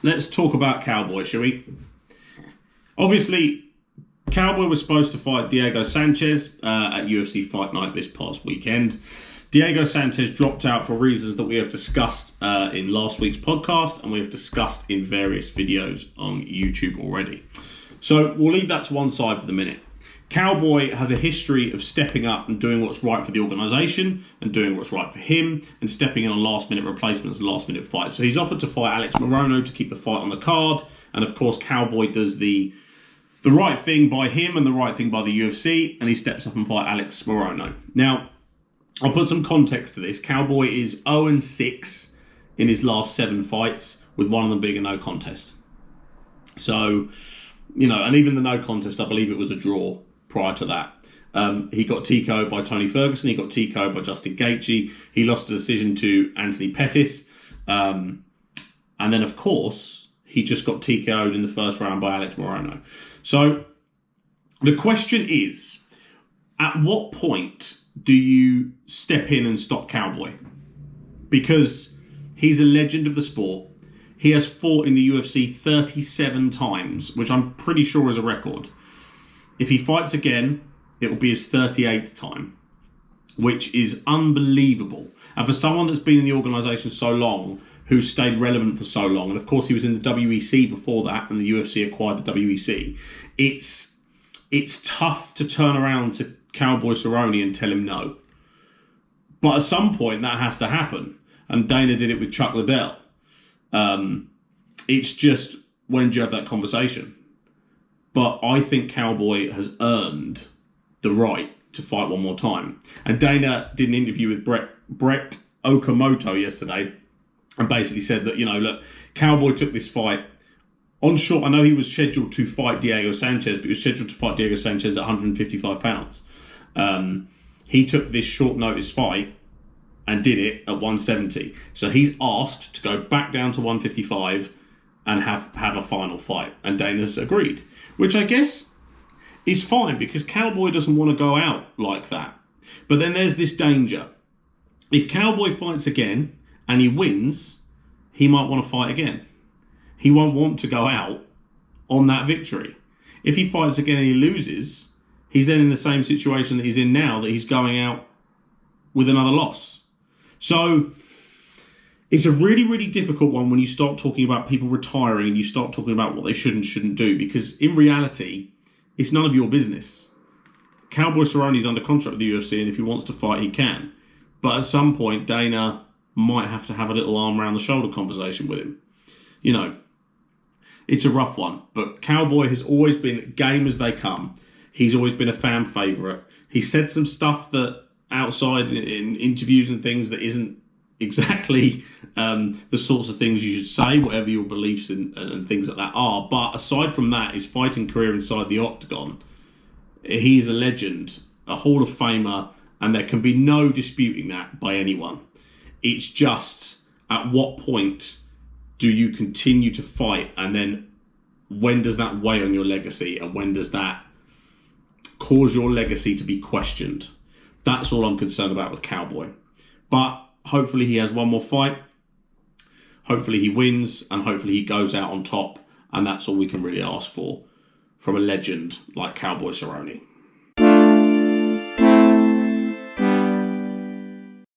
let's talk about Cowboy, shall we? Obviously, Cowboy was supposed to fight Diego Sanchez at UFC Fight Night this past weekend. Diego Sanchez dropped out for reasons that we have discussed in last week's podcast and we have discussed in various videos on YouTube already. So we'll leave that to one side for the minute. Cowboy has a history of stepping up and doing what's right for the organisation and doing what's right for him and stepping in on last-minute replacements and last-minute fights. So he's offered to fight Alex Morono to keep the fight on the card. And, of course, Cowboy does the right thing by him and the right thing by the UFC, and he steps up and fights Alex Morono. Now, I'll put some context to this. Cowboy is 0-6 in his last 7 fights, with one of them being a no contest. So, and even the no contest, I believe it was a draw prior to that. He got TKO'd by Tony Ferguson. He got TKO'd by Justin Gaethje. He lost a decision to Anthony Pettis. And then, of course, he just got TKO'd in the first round by Alex Morono. So the question is, at what point do you step in and stop Cowboy? Because he's a legend of the sport. He has fought in the UFC 37 times, which I'm pretty sure is a record. If he fights again, it will be his 38th time, which is unbelievable. And for someone that's been in the organisation so long, who's stayed relevant for so long, and of course he was in the WEC before that, and the UFC acquired the WEC, it's tough to turn around to Cowboy Cerrone and tell him no. But at some point that has to happen, and Dana did it with Chuck Liddell. It's just, when do you have that conversation? But I think Cowboy has earned the right to fight one more time. And Dana did an interview with Brett Okamoto yesterday and basically said that, look, Cowboy took this fight on short. I know he was scheduled to fight Diego Sanchez, but he was scheduled to fight Diego Sanchez at 155 pounds. He took this short notice fight and did it at 170. So he's asked to go back down to 155 and have a final fight. And Dana's agreed, which I guess is fine because Cowboy doesn't want to go out like that. But then there's this danger. If Cowboy fights again and he wins, he might want to fight again. He won't want to go out on that victory. If he fights again and he loses, he's then in the same situation that he's in now, that he's going out with another loss. So it's a really, really difficult one when you start talking about people retiring and you start talking about what they should and shouldn't do, because in reality, it's none of your business. Cowboy Cerrone's under contract with the UFC, and if he wants to fight, he can. But at some point, Dana might have to have a little arm around the shoulder conversation with him. It's a rough one. But Cowboy has always been game as they come. He's always been a fan favourite. He said some stuff that outside in interviews and things that isn't exactly the sorts of things you should say, whatever your beliefs and things like that are. But aside from that, his fighting career inside the octagon, he's a legend, a Hall of Famer, and there can be no disputing that by anyone. It's just, at what point do you continue to fight, and then when does that weigh on your legacy, and when does that cause your legacy to be questioned? That's all I'm concerned about with Cowboy. But hopefully he has one more fight. Hopefully he wins, and hopefully he goes out on top. And that's all we can really ask for from a legend like Cowboy Cerrone.